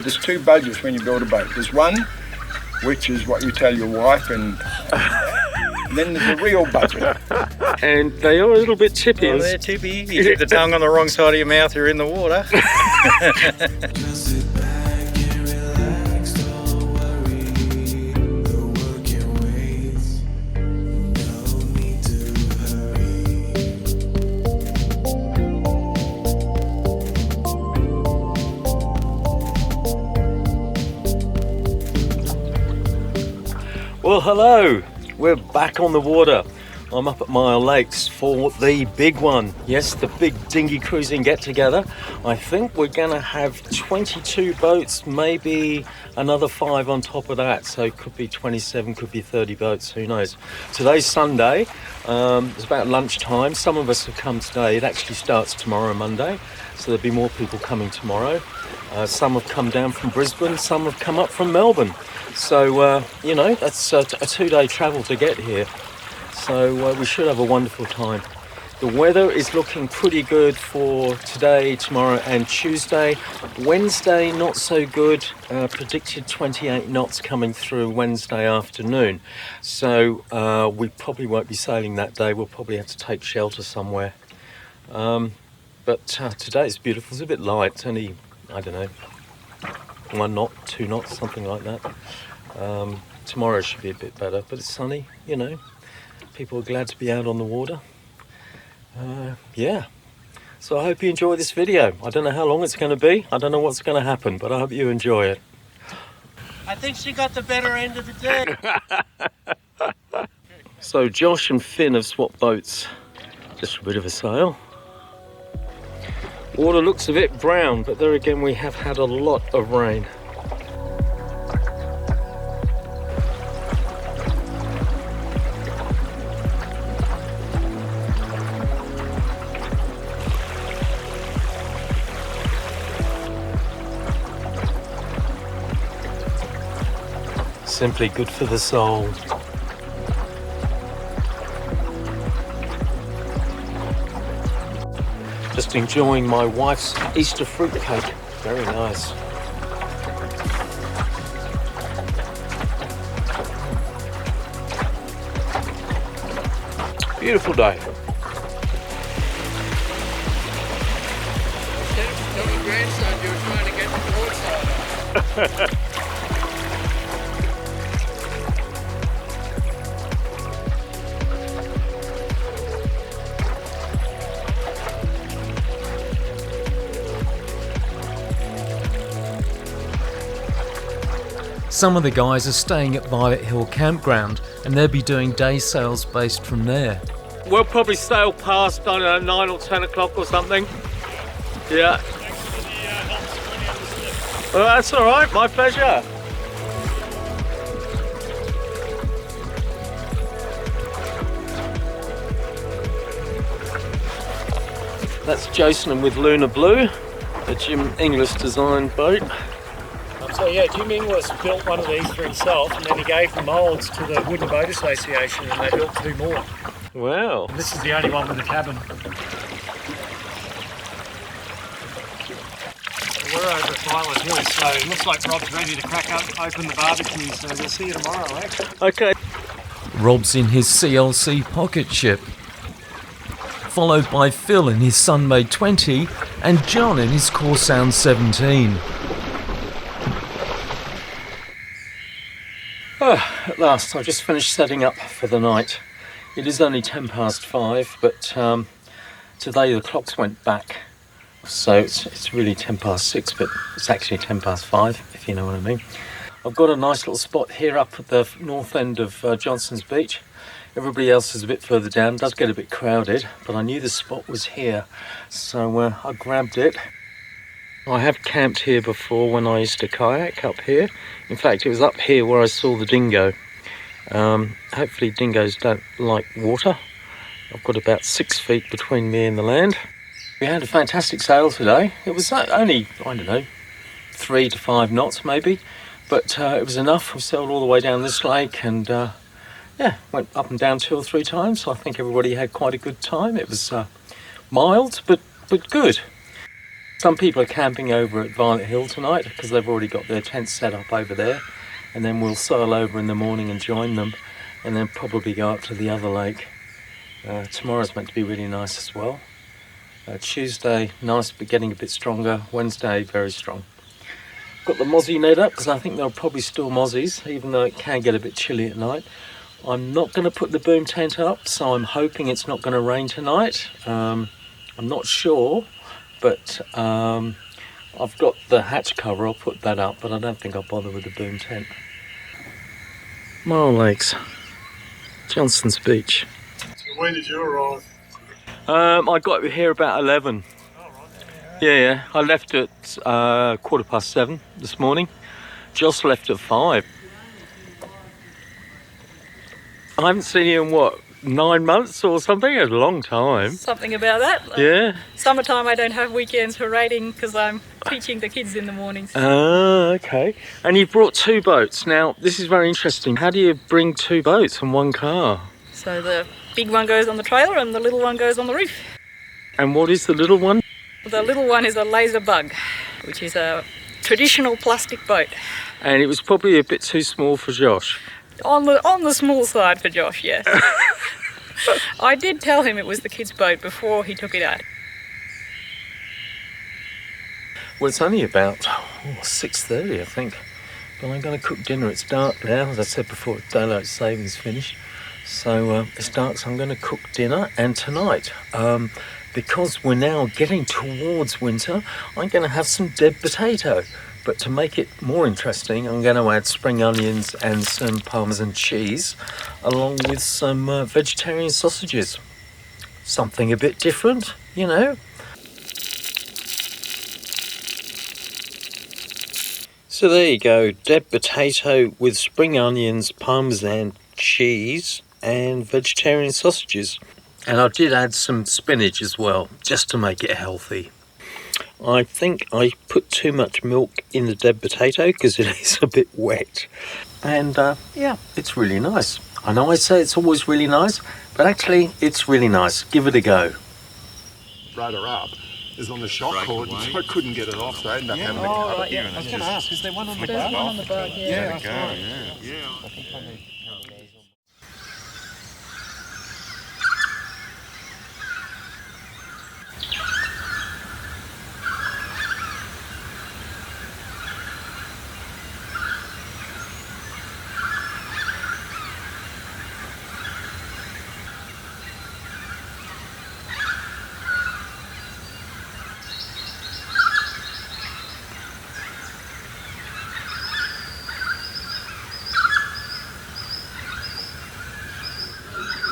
There's two budgets when you build a boat. There's one, which is what you tell your wife, and then there's a real budget. And they are a little bit chippy. Oh, they're chippy. You keep the tongue on the wrong side of your mouth, you're in the water. Well, hello, we're back on the water. I'm up at Myall Lakes for the big one. Yes, the big dinghy cruising get together. I think we're gonna have 22 boats, maybe another 5 on top of that. So it could be 27, could be 30 boats, who knows. Today's Sunday, it's about lunchtime. Some of us have come today. It actually starts tomorrow, Monday. So there'll be more people coming tomorrow. Some have come down from Brisbane, some have come up from Melbourne. So, you know, that's a 2-day travel to get here. So we should have a wonderful time. The weather is looking pretty good for today, tomorrow and Tuesday. Wednesday, not so good. Predicted 28 knots coming through Wednesday afternoon. So we probably won't be sailing that day. We'll probably have to take shelter somewhere. But today it's beautiful. It's a bit light. It's only, I don't know, 1 knot, 2 knots, something like that. Tomorrow should be a bit better, but it's sunny, you know. People are glad to be out on the water. Yeah. So I hope you enjoy this video. I don't know how long it's going to be. I don't know what's going to happen, but I hope you enjoy it. I think she got the better end of the day. So Josh and Finn have swapped boats. Just a bit of a sail. Water looks a bit brown, but there again we have had a lot of rain. Simply good for the soul. Just enjoying my wife's Easter fruit cake. Very nice. Beautiful day. Tell your grandson you were trying to get the broadside. Some of the guys are staying at Violet Hill Campground and they'll be doing day sails based from there. We'll probably sail past, I don't know, 9 or 10 o'clock or something. Yeah. Well, that's all right, my pleasure. That's Jason with Lunar Blue, a Jim Inglis designed boat. So yeah, Jim Inglis built one of these for himself and then he gave the moulds to the Wooden Boat Association and they built 2 more. Wow. And this is the only one with a cabin. We're over at Violet Hill, so it looks like Rob's ready to crack open the barbecue, so we'll see you tomorrow, actually. Okay. Rob's in his CLC pocket ship, followed by Phil in his Sunmade 20 and John in his Corsound 17. At last, I just finished setting up for the night. It is only 5:10, but today the clocks went back. So it's really 6:10, but it's actually 5:10, if you know what I mean. I've got a nice little spot here up at the north end of Johnson's Beach. Everybody else is a bit further down. It does get a bit crowded, but I knew the spot was here, so I grabbed it. I have camped here before when I used to kayak up here. In fact, it was up here where I saw the dingo. Hopefully dingoes don't like water. I've got about 6 feet between me and the land. We had a fantastic sail today. It was only, I don't know, 3 to 5 knots maybe, but it was enough. We sailed all the way down this lake and yeah, went up and down 2 or 3 times. So I think everybody had quite a good time. It was mild, but good. Some people are camping over at Violet Hill tonight because they've already got their tents set up over there, and then we'll sail over in the morning and join them, and then probably go up to the other lake. Tomorrow's meant to be really nice as well. Tuesday, nice but getting a bit stronger. Wednesday, very strong. Got the mozzie net up because I think they'll probably still mozzies, even though it can get a bit chilly at night. I'm not going to put the boom tent up, so I'm hoping it's not going to rain tonight. I'm not sure, but I've got the hatch cover, I'll put that up, but I don't think I'll bother with the boom tent. Myall Lakes, Johnson's Beach. When did you arrive? I got here about 11. Yeah, I left at 7:15 this morning. Joss left at 5. I haven't seen you in, what, 9 months or something? A long time. Something about that. Yeah. Summertime I don't have weekends for raiding because I'm teaching the kids in the mornings. Okay. And you've brought 2 boats. Now, this is very interesting. How do you bring 2 boats in one car? So the big one goes on the trailer and the little one goes on the roof. And what is the little one? The little one is a laser bug, which is a traditional plastic boat. And it was probably a bit too small for Josh. On the small side for Josh, yes. I did tell him it was the kids' boat before he took it out. Well, it's only about 6:30, I think. But I'm going to cook dinner. It's dark now, as I said before, daylight savings finished. So it's dark, so I'm going to cook dinner. And tonight, because we're now getting towards winter, I'm going to have some dead potato. But to make it more interesting, I'm going to add spring onions and some Parmesan cheese, along with some vegetarian sausages. Something a bit different, you know. So there you go, dead potato with spring onions, Parmesan cheese and vegetarian sausages. And I did add some spinach as well, just to make it healthy. I think I put too much milk in the dead potato because it is a bit wet. And yeah, it's really nice. I know I say it's always really nice, but actually it's really nice. Give it a go. Rode her up is on the shock cord, and so I couldn't get it off, so I ended up having to cut it. Right, yeah. I was going to ask, is there one on the There's bar? one on the bar, yeah.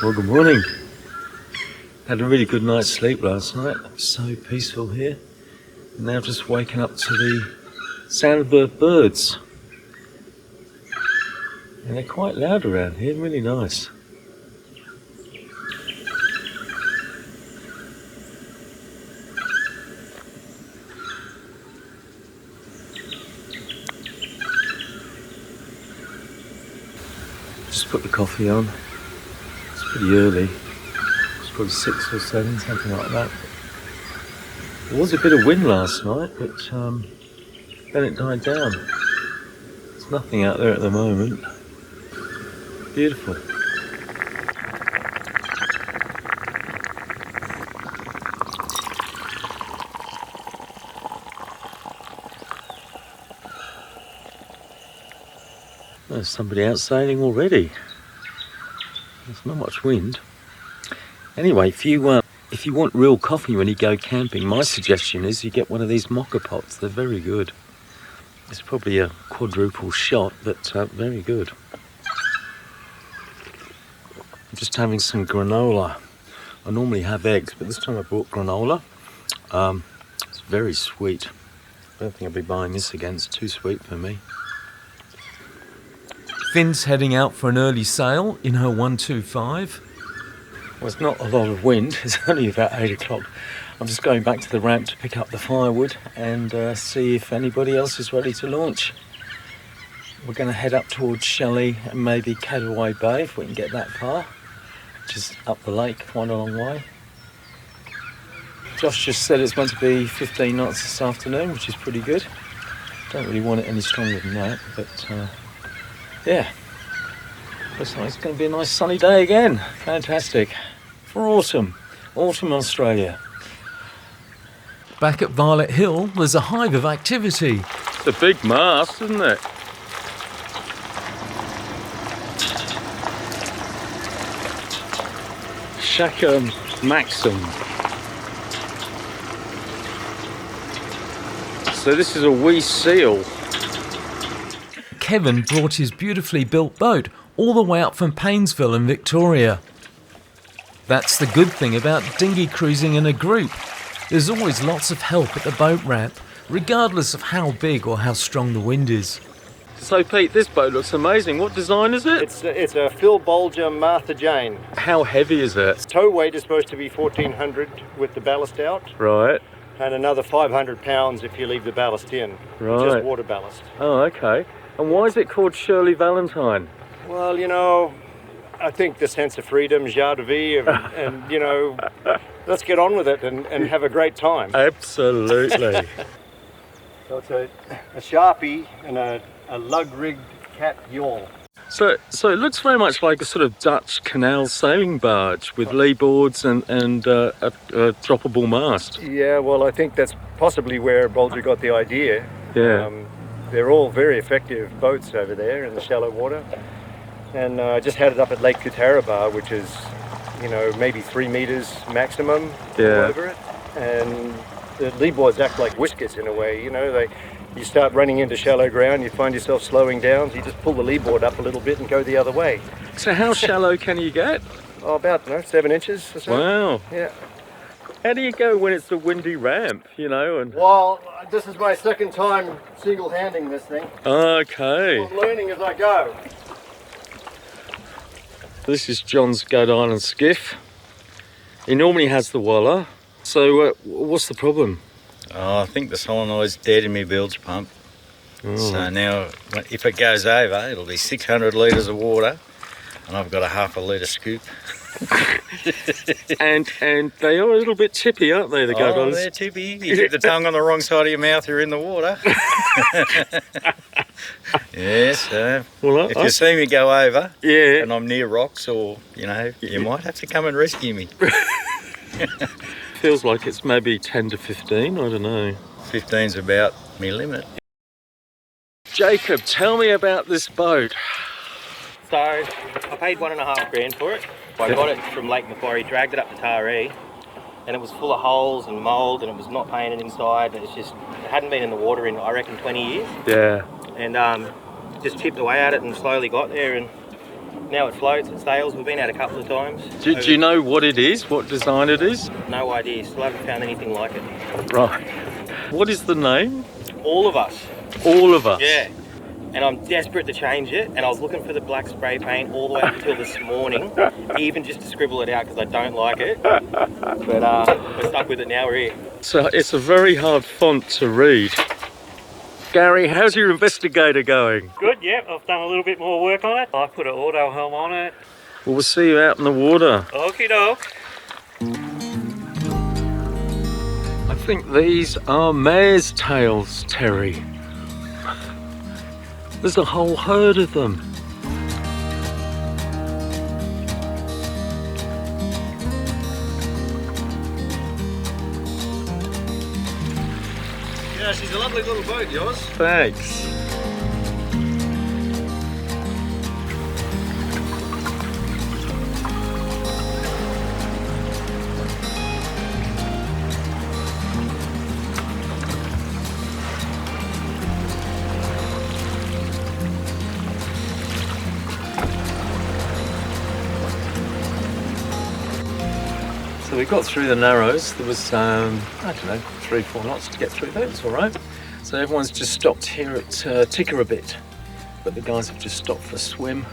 Well, good morning. Had a really good night's sleep last night. It was so peaceful here. Now just waking up to the sound of the birds. And they're quite loud around here, really nice. Just put the coffee on. Pretty early, it's probably 6 or 7, something like that. There was a bit of wind last night, but then it died down. There's nothing out there at the moment. Beautiful. There's somebody out sailing already. There's not much wind. Anyway, if you want real coffee when you go camping, my suggestion is you get one of these mocha pots. They're very good. It's probably a quadruple shot, but very good. I'm just having some granola. I normally have eggs, but this time I brought granola. It's very sweet. I don't think I'll be buying this again. It's too sweet for me. Finn's heading out for an early sail in her 125. Well, it's not a lot of wind. It's only about 8 o'clock. I'm just going back to the ramp to pick up the firewood and see if anybody else is ready to launch. We're going to head up towards Shelley and maybe Cabbage Bay if we can get that far, which is up the lake quite a long way. Josh just said it's meant to be 15 knots this afternoon, which is pretty good. Don't really want it any stronger than that, but yeah. Looks like it's going to be a nice sunny day again. Fantastic. For autumn. Autumn Australia. Back at Violet Hill, there's a hive of activity. It's a big mast, isn't it? Shaka Maxim. So this is a wee seal. Kevin brought his beautifully built boat all the way up from Painesville in Victoria. That's the good thing about dinghy cruising in a group. There's always lots of help at the boat ramp, regardless of how big or how strong the wind is. So Pete, this boat looks amazing. What design is it? It's a Phil Bolger Martha Jane. How heavy is it? Tow weight is supposed to be 1,400 with the ballast out, Right. and another 500 pounds if you leave the ballast in. Right. Just water ballast. Oh, okay. And why is it called Shirley Valentine? Well, you know, I think the sense of freedom, joie de vivre, and you know, let's get on with it and have a great time. Absolutely. So it's a Sharpie and a lug-rigged cat yawl. So it looks very much like a sort of Dutch canal sailing barge with lee boards and a droppable mast. Yeah, well, I think that's possibly where Bolger got the idea. Yeah. They're all very effective boats over there in the shallow water. And I just had it up at Lake Kutaraba, which is, you know, maybe 3 meters maximum over it. And the lee boards act like whiskers in a way, you know. You start running into shallow ground, you find yourself slowing down, so you just pull the lee board up a little bit and go the other way. So how shallow can you get? Oh, about 7 inches or so. Wow. Yeah. How do you go when it's a windy ramp, you know? And Well, this is my second time single-handing this thing. okay. I'm learning as I go. This is John's Goat Island skiff. He normally has the Waller. So what's the problem? Oh, I think the solenoid's dead in my bilge pump. So now, if it goes over, it'll be 600 litres of water, and I've got a half a litre scoop. and they are a little bit chippy, aren't they, the Goat Islands? They're tippy. You keep the tongue on the wrong side of your mouth, you're in the water. Yes, if you see me go over, and I'm near rocks, or, you know, you might have to come and rescue me. Feels like it's maybe 10 to 15, I don't know. 15's about my limit. Jacob, tell me about this boat. So I paid $1.5 grand for it. I got it from Lake Macquarie, dragged it up to Taree, and it was full of holes and mould, and it was not painted inside. It hadn't been in the water in, I reckon, 20 years. Yeah. And just chipped away at it and slowly got there, and now it floats, it sails. We've been out a couple of times. Do you know what it is, what design it is? No idea, still haven't found anything like it. Right. What is the name? All of us. All of Us? Yeah. And I'm desperate to change it, and I was looking for the black spray paint all the way up until this morning, even just to scribble it out because I don't like it. But we're stuck with it now, we're here. So it's a very hard font to read. Gary, how's your investigator going? Good, yeah. I've done a little bit more work on it. I put an auto helm on it. Well, we'll see you out in the water. Okie doke. I think these are mare's tails, Terry. There's a whole herd of them. Yeah, she's a lovely little boat, yours. Thanks. So we got through the Narrows. There was, I don't know, 3-4 knots to get through there. It's all right. So everyone's just stopped here at Tickerabit, but the guys have just stopped for a swim.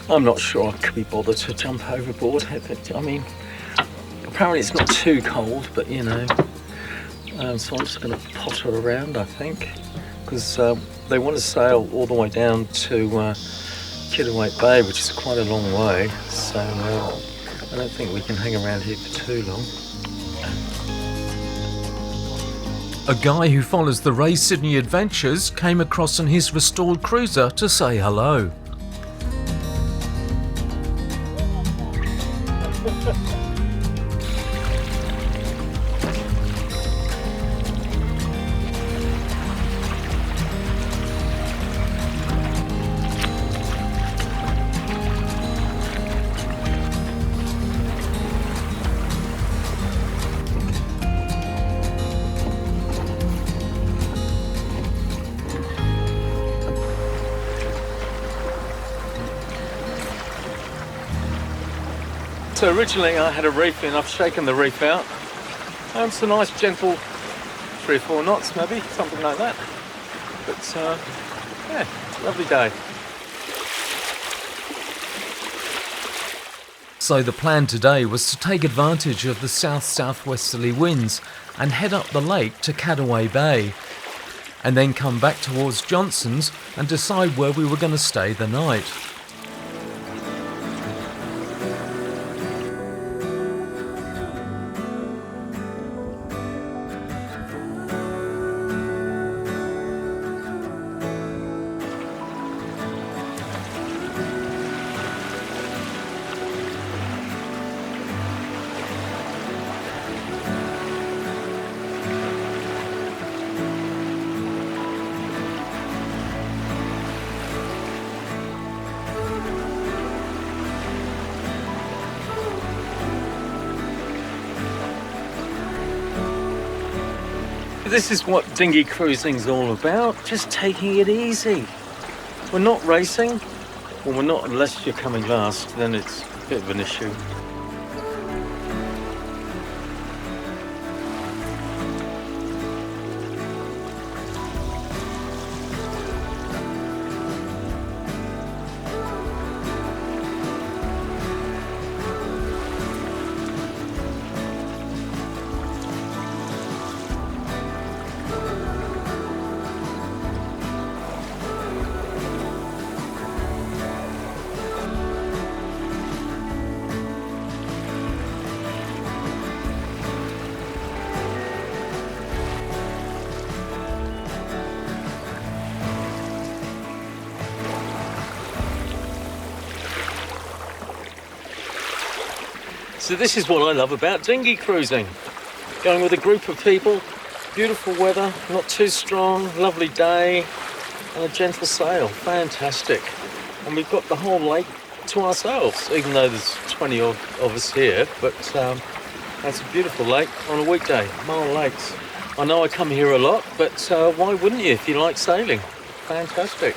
I'm not sure I could be bothered to jump overboard. I mean, apparently it's not too cold, but you know. So I'm just going to potter around, I think, because they want to sail all the way down to Kittiwake Bay, which is quite a long way. So I don't think we can hang around here for too long. A guy who follows the Ray Sydney adventures came across on his restored cruiser to say hello. So originally I had a reef in, I've shaken the reef out. It's a nice gentle 3 or 4 knots maybe, something like that. But yeah, lovely day. So the plan today was to take advantage of the south-southwesterly winds and head up the lake to Cabbage Bay, and then come back towards Johnson's and decide where we were going to stay the night. This is what dinghy cruising's all about, just taking it easy. We're not racing, well we're not unless you're coming last, then it's a bit of an issue. So this is what I love about dinghy cruising. Going with a group of people, beautiful weather, not too strong, lovely day, and a gentle sail, fantastic. And we've got the whole lake to ourselves, even though there's 20 odd of us here, but that's a beautiful lake on a weekday, Myall Lakes. I know I come here a lot, but why wouldn't you if you like sailing? Fantastic.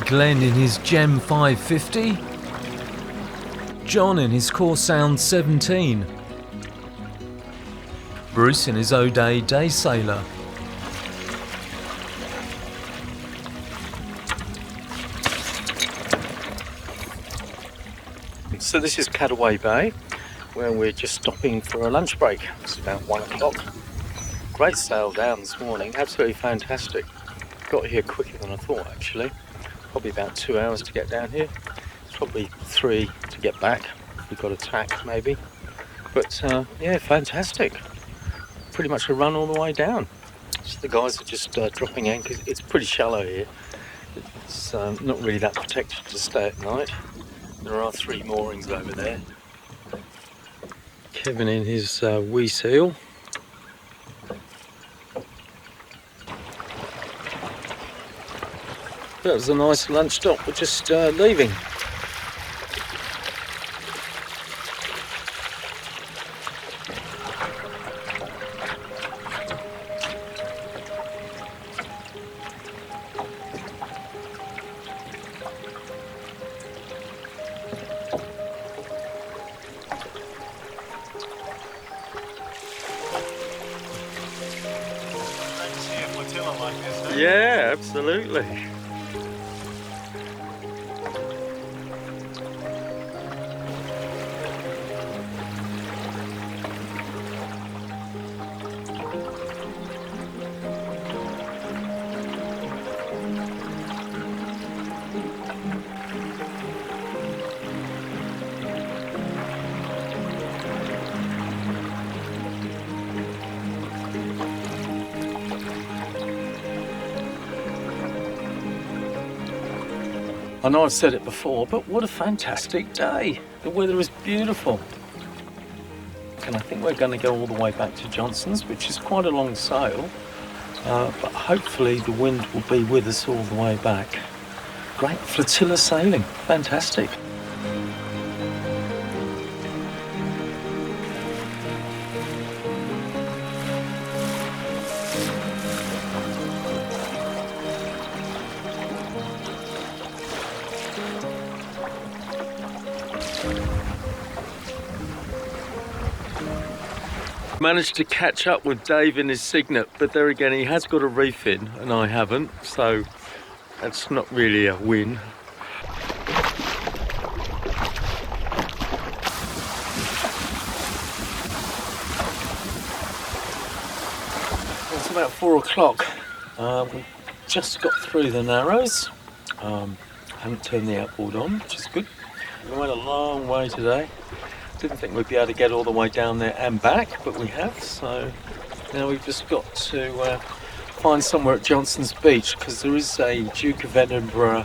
Glenn in his Gem 550, John in his Core Sound 17, Bruce in his O'Day Day Sailor, so this is Cabbage Bay, where we're just stopping for a lunch break. It's about 1 o'clock. Great sail down this morning, absolutely fantastic. Got here quicker than I thought actually. Probably about 2 hours to get down here. Probably 3 to get back. We've got a tack maybe. But yeah, fantastic. Pretty much a run all the way down. So the guys are just dropping in because it's pretty shallow here. It's not really that protected to stay at night. There are 3 moorings over there. Kevin in his wee seal. That was a nice lunch stop. We're just leaving. like this, eh? Yeah, absolutely. I know I've said it before, but what a fantastic day. The weather is beautiful. And I think we're going to go all the way back to Johnson's, which is quite a long sail. But hopefully the wind will be with us all the way back. Great flotilla sailing. Fantastic. Managed to catch up with Dave in his Signet, but there again he has got a reef in and I haven't, so that's not really a win. It's about 4 o'clock. We just got through the Narrows. Haven't turned the outboard on, which is good. We went a long way today. Didn't think we'd be able to get all the way down there and back, but we have. So now we've just got to find somewhere at Johnson's Beach, because there is a Duke of Edinburgh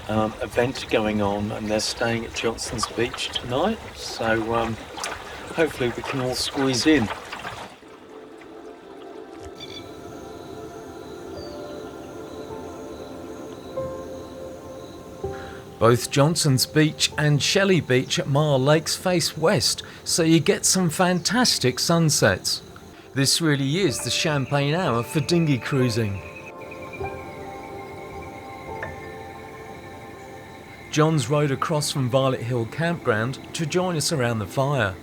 event going on and they're staying at Johnson's Beach tonight. So hopefully we can all squeeze in. Both Johnson's Beach and Shelley Beach at Myall Lakes face west, so you get some fantastic sunsets. This really is the champagne hour for dinghy cruising. John's rowed across from Violet Hill Campground to join us around the fire.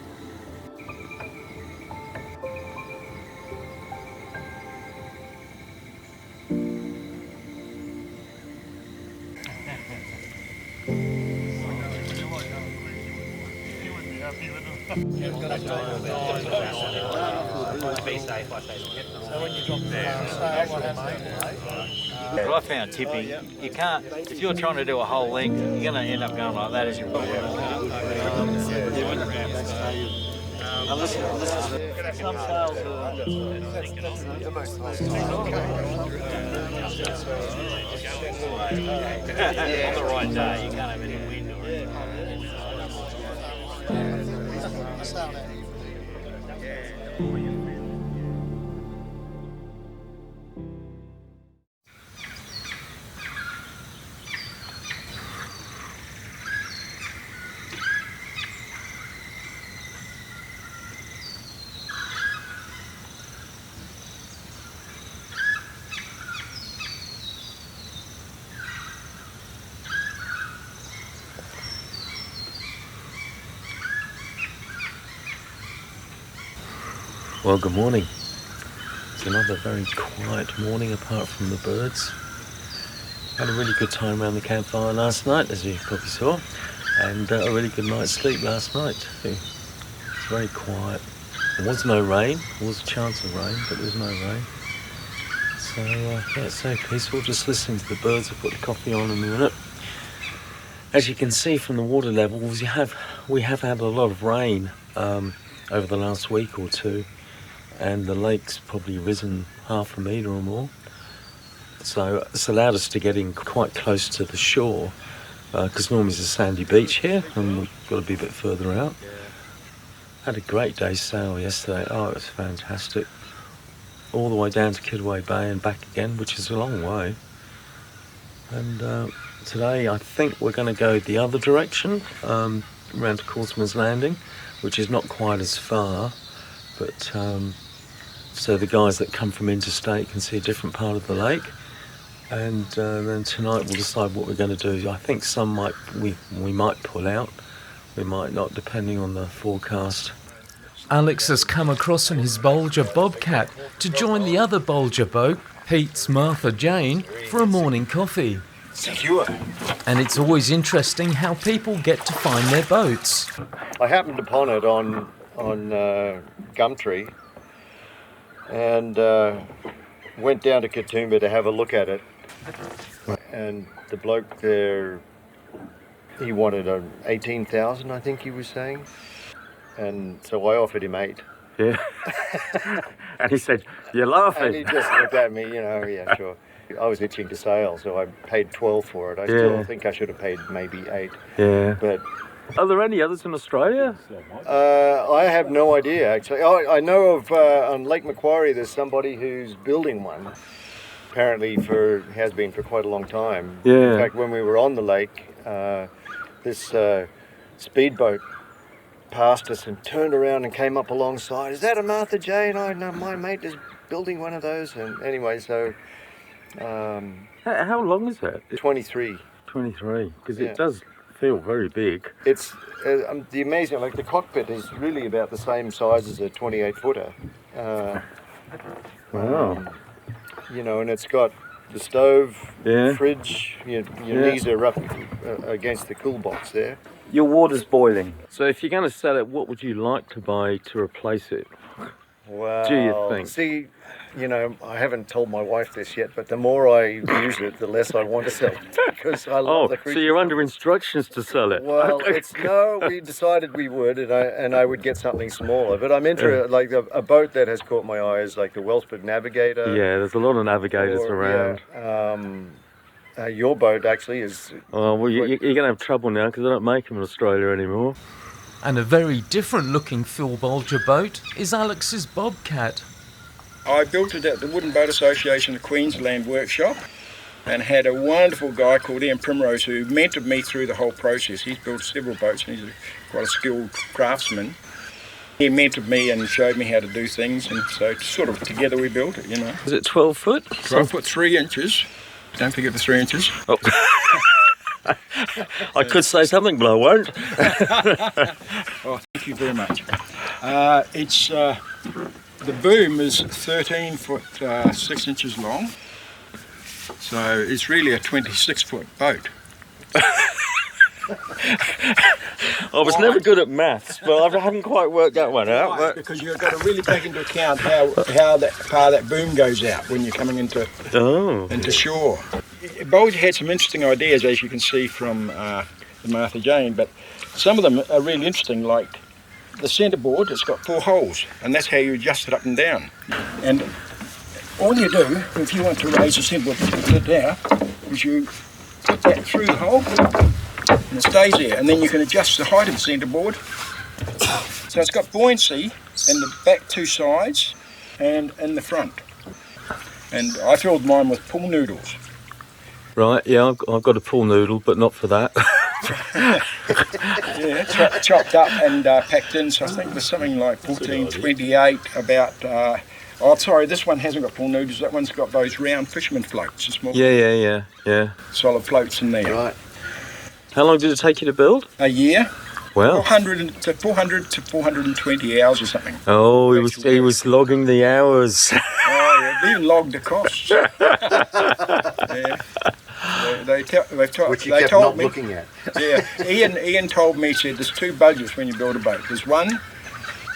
But I found tipping, you can't, if you're trying to do a whole length, you're going to end up going like that as you roll. Some sails on the right day, you can't have any wind or anything. Well, good morning. It's another very quiet morning apart from the birds. Had a really good time around the campfire last night, as you probably saw, and a really good night's sleep last night too. It's very quiet. There was no rain. There was a chance of rain, but there was no rain. So yeah, it's so peaceful. Just listening to the birds. I'll put the coffee on in a minute. As you can see from the water levels, we have had a lot of rain over the last week or two. And the lake's probably risen 1/2 metre or more. So it's allowed us to get in quite close to the shore, because normally it's a sandy beach here and we've got to be a bit further out. Had a great day's sail yesterday. Oh, it was fantastic. All the way down to Cabbage Bay and back again, which is a long way. And today I think we're going to go the other direction, around to Cosman's Landing, which is not quite as far, but so the guys that come from interstate can see a different part of the lake. And then tonight we'll decide what we're going to do. I think we might pull out, we might not, depending on the forecast. Alex has come across in his Bolger Bobcat to join the other Bolger boat Pete's Martha Jane for a morning coffee. Secure. And it's always interesting how people get to find their boats. I happened upon it on Gumtree and went down to Katoomba to have a look at it. And the bloke there, he wanted 18,000, I think he was saying. And so I offered him 8. Yeah. And he said, "You're laughing." And he just looked at me, yeah, sure. I was itching to sail, so I paid 12 for it. I still think I should have paid maybe 8. Yeah. But are there any others in Australia? I have no idea, actually. I know of, on Lake Macquarie, there's somebody who's building one. Apparently has been for quite a long time. Yeah. In fact, when we were on the lake, this speedboat passed us and turned around and came up alongside. "Is that a Martha Jane?" "Oh, no, my mate is building one of those." And anyway, so... How long is that? 23. 23, because it does feel very big. It's the amazing, like the cockpit is really about the same size as a 28-footer. Wow. And it's got the stove, fridge, your knees are up against the cool box there. Your water's boiling. So if you're going to sell it, what would you like to buy to replace it? Well, do you think? See, I haven't told my wife this yet, but the more I use it, the less I want to sell it, because I love the creature. So you're under instructions to sell it? Well, we decided we would, and I would get something smaller. But I'm into like a boat that has caught my eye is like the Wellsford Navigator. Yeah, there's a lot of navigators around. Yeah, your boat actually is. Oh well, you're going to have trouble now because they don't make them in Australia anymore. And a very different looking Phil Bolger boat is Alex's Bobcat. I built it at the Wooden Boat Association of Queensland workshop and had a wonderful guy called Ian Primrose who mentored me through the whole process. He's built several boats and he's quite a skilled craftsman. He mentored me and showed me how to do things, and so sort of together we built it, Is it 12 foot? 12 foot 3 inches. Don't forget the 3 inches. Oh. I could say something, but I won't. Oh, thank you very much. The boom is 13 foot 6 inches long, so it's really a 26 foot boat. I was never good at maths, but I haven't quite worked that one out. Right, because you've got to really take into account how that part of that boom goes out when you're coming into shore. Bolger had some interesting ideas, as you can see from the Martha Jane, but some of them are really interesting, like the centreboard, it's got 4 holes, and that's how you adjust it up and down. And all you do, if you want to raise the centreboard down, is you put that through the hole, and it stays there, and then you can adjust the height of the centreboard. So it's got buoyancy in the back 2 sides and in the front. And I filled mine with pool noodles. Right, yeah, I've got a pool noodle, but not for that. Yeah, chopped up and packed in, so I think there's something like 1428 about... this one hasn't got pool noodles, that one's got those round fisherman floats. Small Yeah. solid floats in there. Right. How long did it take you to build? A year. Well, 400 to 420 hours or something. Oh, he was logging the hours. Oh, yeah, even logged the costs. Yeah. Which you they kept told not me, looking at. Yeah, Ian told me, he said, there's 2 budgets when you build a boat. There's one,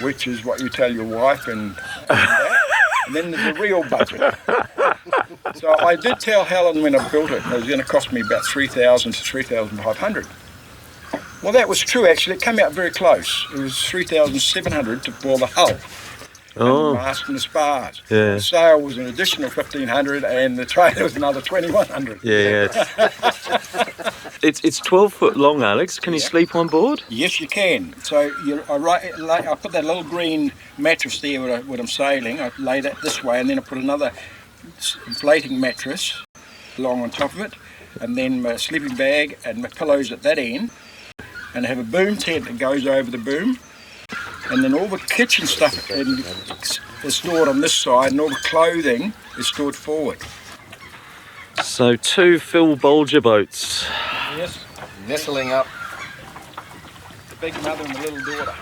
which is what you tell your wife, and then there's a real budget. So I did tell Helen when I built it was going to cost me about 3,000 to 3,500. Well, that was true actually. It came out very close. It was 3,700 for the hull. Oh. And the mast and the spars. Yeah. The sail was an additional 1,500 and the trailer was another 2,100. Yeah. It's 12 foot long, Alex. Can you sleep on board? Yes, you can. So I put that little green mattress there when I'm sailing. I lay that this way, and then I put another inflating mattress along on top of it, and then my sleeping bag and my pillows at that end, and I have a boom tent that goes over the boom, and then all the kitchen stuff is stored on this side, and all the clothing is stored forward. So 2 Phil Bolger boats. Yes, Nestling up. the big mother and the little daughter.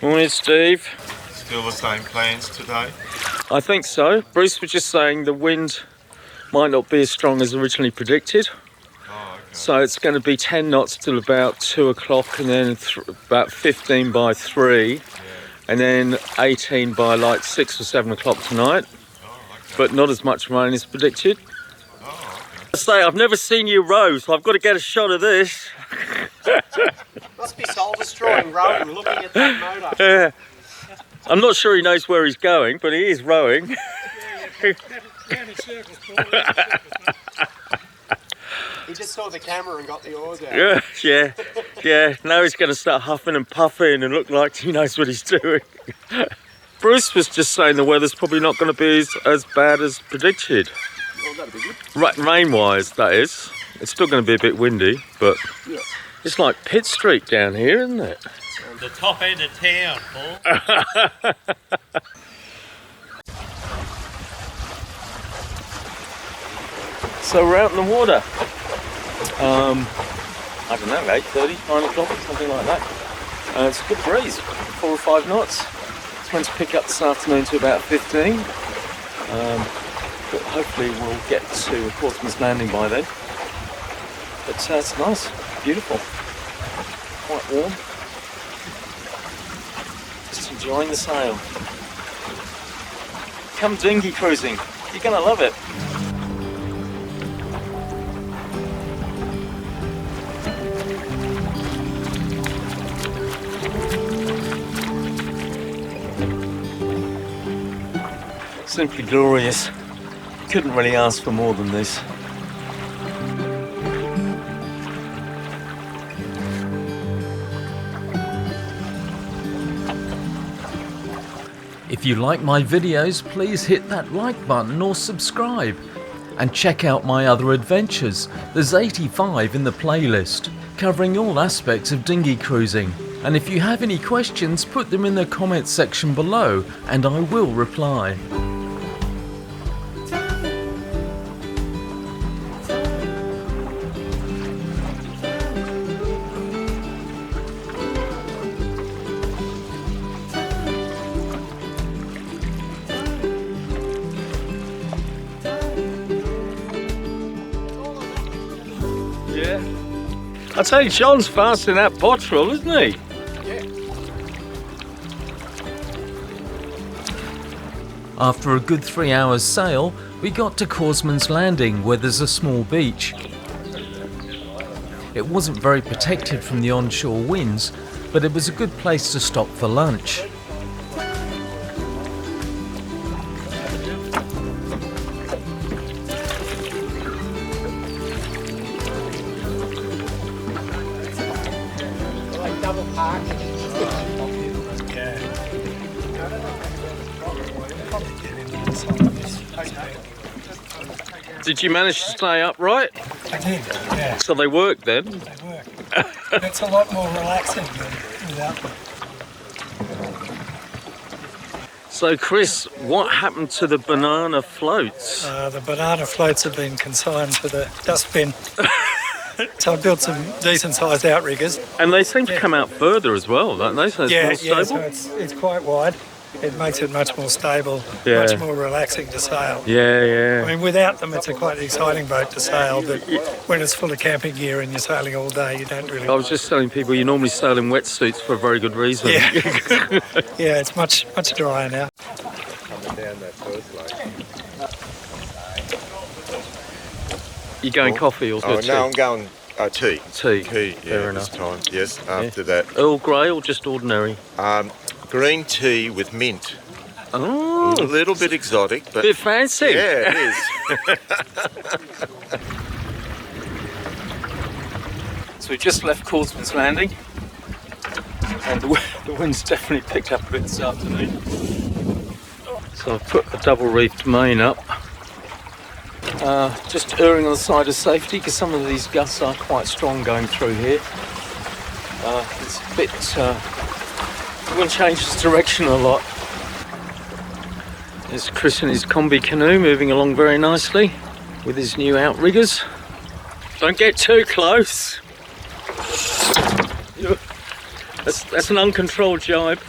Morning, Steve. Still the same plans today? I think so. Bruce was just saying the wind might not be as strong as originally predicted. Oh, okay. So it's going to be 10 knots till about 2 o'clock, and then about 15 by 3, Yeah. and then 18 by like 6 or 7 o'clock tonight. Oh, okay. But not as much rain as predicted. Oh, okay. I say, I've never seen you row, so I've got to get a shot of this. Must be soul destroying rowing, looking at that motor. Yeah. I'm not sure he knows where he's going, but he is rowing. He just saw the camera and got the oars out. Yeah. Now he's going to start huffing and puffing and look like he knows what he's doing. Bruce was just saying the weather's probably not going to be as bad as predicted. Well, that'd be good. Rain-wise, that is. It's still going to be a bit windy, but it's like Pitt Street down here, isn't it? The top end of town, Paul. So we're out in the water. I don't know, 8:30, 9 o'clock, something like that. It's a good breeze, 4 or 5 knots. It's meant to pick up this afternoon to about 15. But hopefully we'll get to Cosman's Landing by then. But it's nice, beautiful, quite warm. Just enjoying the sail. Come dinghy cruising, you're gonna love it. Simply glorious. Couldn't really ask for more than this. If you like my videos, please hit that like button or subscribe. And check out my other adventures. There's 85 in the playlist, covering all aspects of dinghy cruising. And if you have any questions, put them in the comments section below and I will reply. Yeah. I tell you, John's fast in that bottrel, isn't he? After a good 3 hours sail, we got to Cosman's Landing, where there's a small beach. It wasn't very protected from the onshore winds, but it was a good place to stop for lunch. Double park. Did you manage to stay upright? I did, yeah. So they worked then? They work. It's a lot more relaxing than without them. So Chris, what happened to the banana floats? The banana floats have been consigned to the dustbin. So I built some decent sized outriggers. And they seem to come out further as well, don't they? So it's more stable? So it's quite wide. It makes it much more stable, Yeah. much more relaxing to sail. Yeah. I mean, without them, it's a quite exciting boat to sail, but when it's full of camping gear and you're sailing all day, you don't really. I was just telling people you normally sail in wetsuits for a very good reason. Yeah, yeah, it's much drier now. Coming down that first lake. You going coffee or tea? No, I'm going tea. Tea. Tea, Fair this enough. time. Yes, after that. Earl Grey or just ordinary? Green tea with mint. Oh, A little bit exotic, but bit fancy. yeah, it is. So we just left Cosman's Landing, and the wind's definitely picked up a bit this afternoon. So I've put a double reefed main up, just erring on the side of safety because some of these gusts are quite strong going through here. It's a bit, the wind changes direction a lot. There's Chris in his combi canoe moving along very nicely with his new outriggers. Don't get too close. That's an uncontrolled jibe.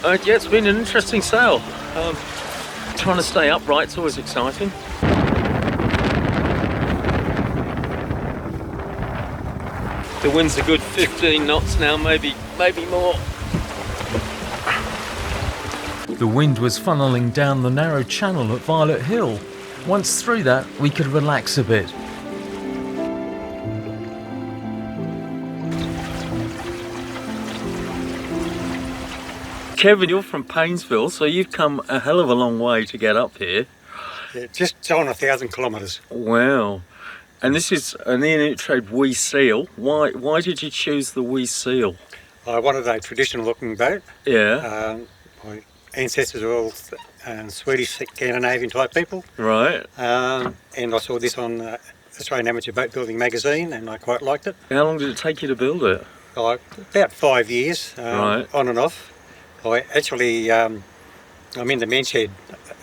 Yeah, it's been an interesting sail. Trying to stay upright's always exciting. The wind's a good 15 knots now, maybe more. The wind was funneling down the narrow channel at Violet Hill. Once through that, we could relax a bit. Kevin, you're from Painesville, so you've come a hell of a long way to get up here. Yeah, just on 1,000 kilometres. Wow. And this is an in-trade wee seal. Why did you choose the wee seal? I wanted a traditional looking boat. Yeah. My ancestors were all Swedish Scandinavian type people. Right. And I saw this on Australian Amateur Boat Building magazine and I quite liked it. How long did it take you to build it? About 5 years, Right. on and off. I actually, I'm in the men's shed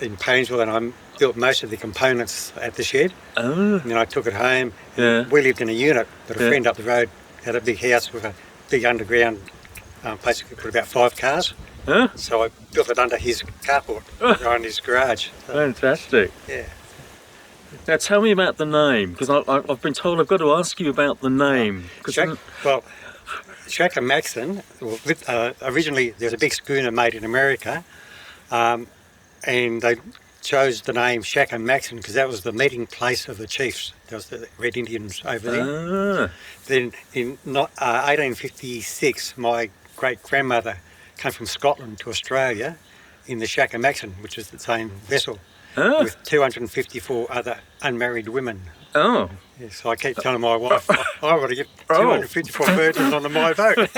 in Painesville and I built most of the components at the shed. Oh. And then I took it home. Yeah. We lived in a unit, but a Yeah. friend up the road had a big house with a big underground place to put about 5 cars. Huh? So I built it under his carport, right in his garage. So, Fantastic. yeah. Now tell me about the name, because I've been told I've got to ask you about the name. Shack and Maxon, originally there's a big schooner made in America, and they chose the name Shack and Maxon because that was the meeting place of the chiefs. There was the Red Indians over there. Ah. Then in 1856, my great-grandmother came from Scotland to Australia in the Shack and Maxon, which is the same vessel, with 254 other unmarried women. Oh. Yeah, so I keep telling my wife, I want to get 254 virgins on my boat.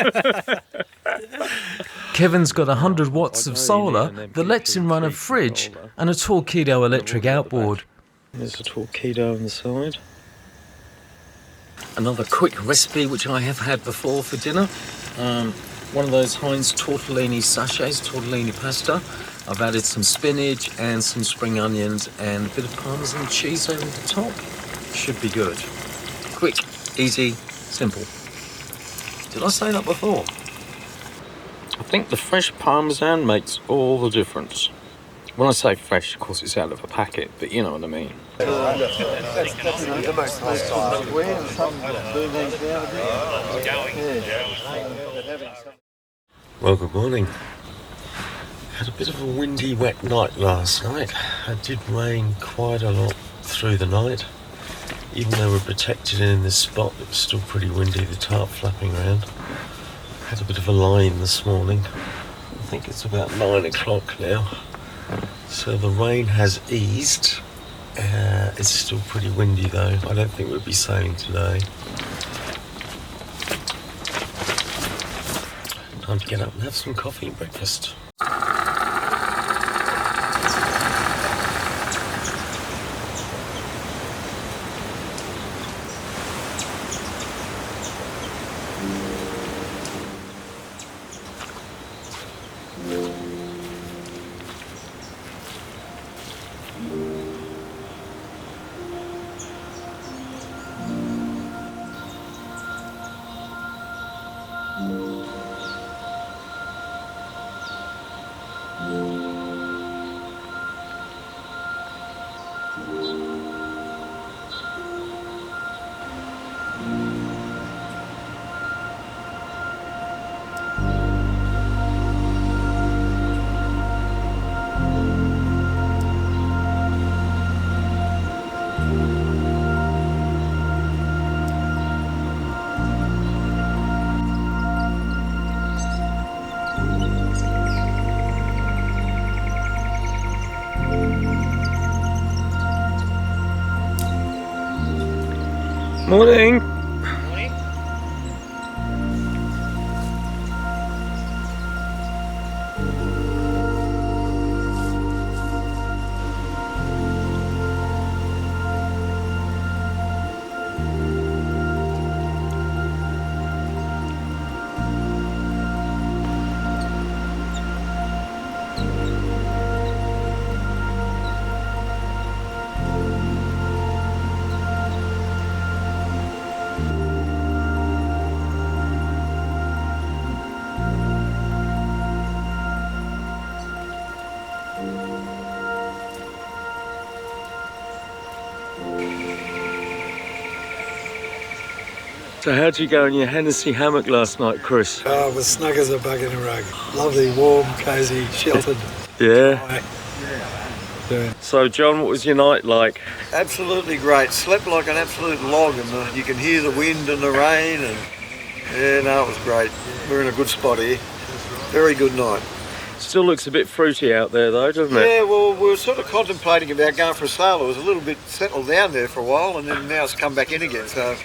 Kevin's got 100 watts of solar that lets him run a fridge and a Torpedo electric outboard. There's a Torpedo on the side. Another quick recipe which I have had before for dinner. One of those Heinz tortellini sachets, tortellini pasta. I've added some spinach and some spring onions and a bit of Parmesan cheese over the top. Should be good. Quick, easy, simple. Did I say that before? I think the fresh Parmesan makes all the difference. When I say fresh, of course it's out of a packet, but you know what I mean. Well, good morning. Had a bit of a windy, wet night last night. It did rain quite a lot through the night. Even though we're protected in this spot, it was still pretty windy, the tarp flapping around. Had a bit of a line this morning. I think it's about 9 o'clock now. So the rain has eased. It's still pretty windy though. I don't think we'll be sailing today. Time to get up and have some coffee and breakfast. Morning. So how'd you go in your Hennessy hammock last night, Chris? Oh, it was snug as a bug in a rug. Lovely, warm, cosy, sheltered. Yeah. So John, what was your night like? Absolutely great. Slept like an absolute log, and you can hear the wind and the rain, and yeah, no, it was great. We're in a good spot here. Very good night. Still looks a bit fruity out there though, doesn't it? Yeah, well, we were sort of contemplating about going for a sail. It was a little bit settled down there for a while, and then now it's come back in again. So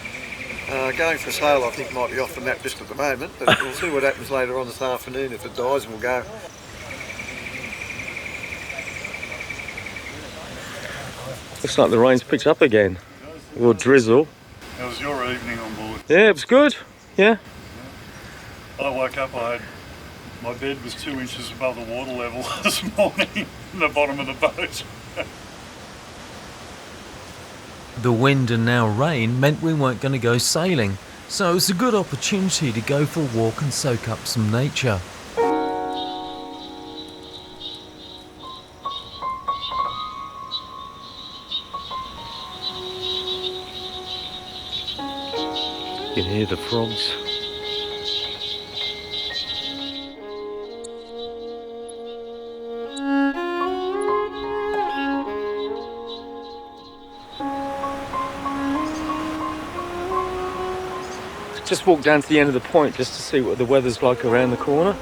going for a sail, I think, might be off the map just at the moment, but we'll see what happens later on this afternoon. If it dies, we'll go. Looks like the rain's picked up again. Or drizzle. How was your evening on board? Yeah, it was good. Yeah. I woke up, my bed was 2 inches above the water level this morning in the bottom of the boat. The wind and now rain meant we weren't going to go sailing, so it was a good opportunity to go for a walk and soak up some nature. You can hear the frogs. Just walked down to the end of the point just to see what the weather's like around the corner.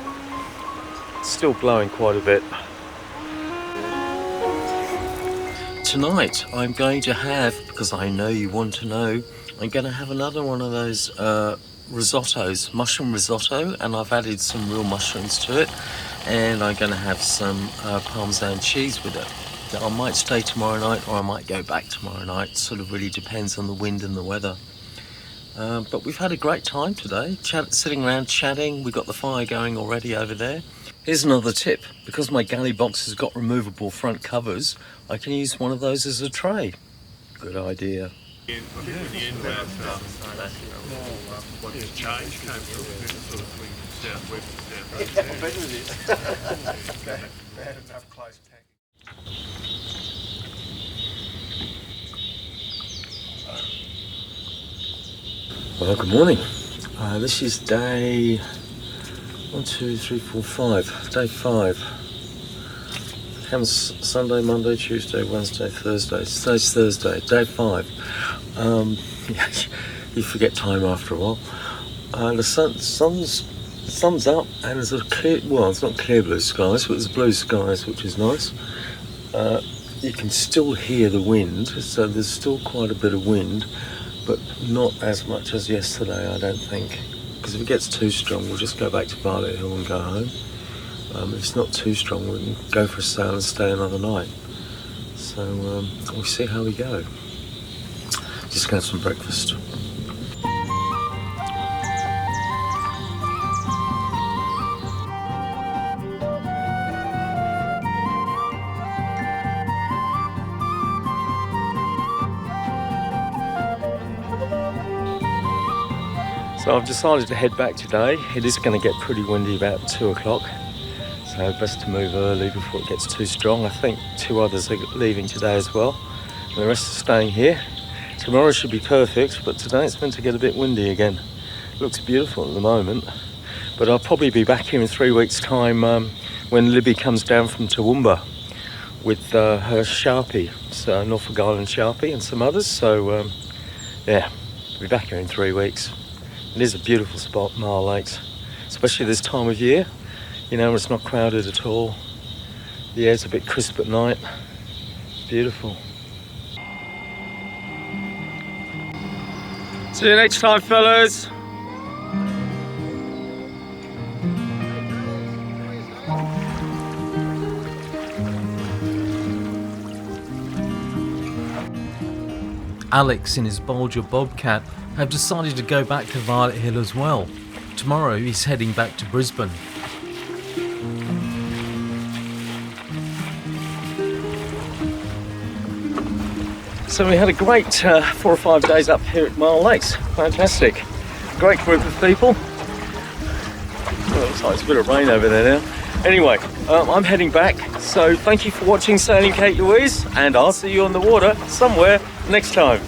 It's still blowing quite a bit. Tonight I'm going to have, because I know you want to know, I'm going to have another one of those risottos, mushroom risotto, and I've added some real mushrooms to it, and I'm going to have some Parmesan cheese with it. I might stay tomorrow night or I might go back tomorrow night. Sort of really depends on the wind and the weather. But we've had a great time today, sitting around chatting. We've got the fire going already over there. Here's another tip. Because my galley box has got removable front covers, I can use one of those as a tray. Good idea. Well, good morning. This is day 1, 2, 3, 4, 5. Day 5. Comes Sunday, Monday, Tuesday, Wednesday, Thursday. Today's Thursday, day 5. You forget time after a while. The sun's up and there's a clear, well, it's not clear blue skies, but there's blue skies, which is nice. You can still hear the wind, so there's still quite a bit of wind, but not as much as yesterday, I don't think. Because if it gets too strong, we'll just go back to Violet Hill and go home. If it's not too strong, we can go for a sail and stay another night. So we'll see how we go. Just gonna have some breakfast. So I've decided to head back today. It is going to get pretty windy about 2 o'clock. So best to move early before it gets too strong. I think 2 others are leaving today as well. And the rest are staying here. Tomorrow should be perfect, but today it's meant to get a bit windy again. It looks beautiful at the moment. But I'll probably be back here in 3 weeks' time when Libby comes down from Toowoomba with her Sharpie, so Norfolk Island Sharpie and some others. So yeah, I'll be back here in 3 weeks. It is a beautiful spot, Myall Lakes, especially this time of year. You know, it's not crowded at all. The air's a bit crisp at night. Beautiful. See you next time, fellas. Alex and his Bulger Bobcat have decided to go back to Violet Hill as well. Tomorrow he's heading back to Brisbane. So we had a great 4 or 5 days up here at Myall Lakes. Fantastic. Great group of people. Well, it looks like there's a bit of rain over there now. Anyway, I'm heading back. So thank you for watching Sailing Kate Louise, and I'll see you on the water somewhere next time.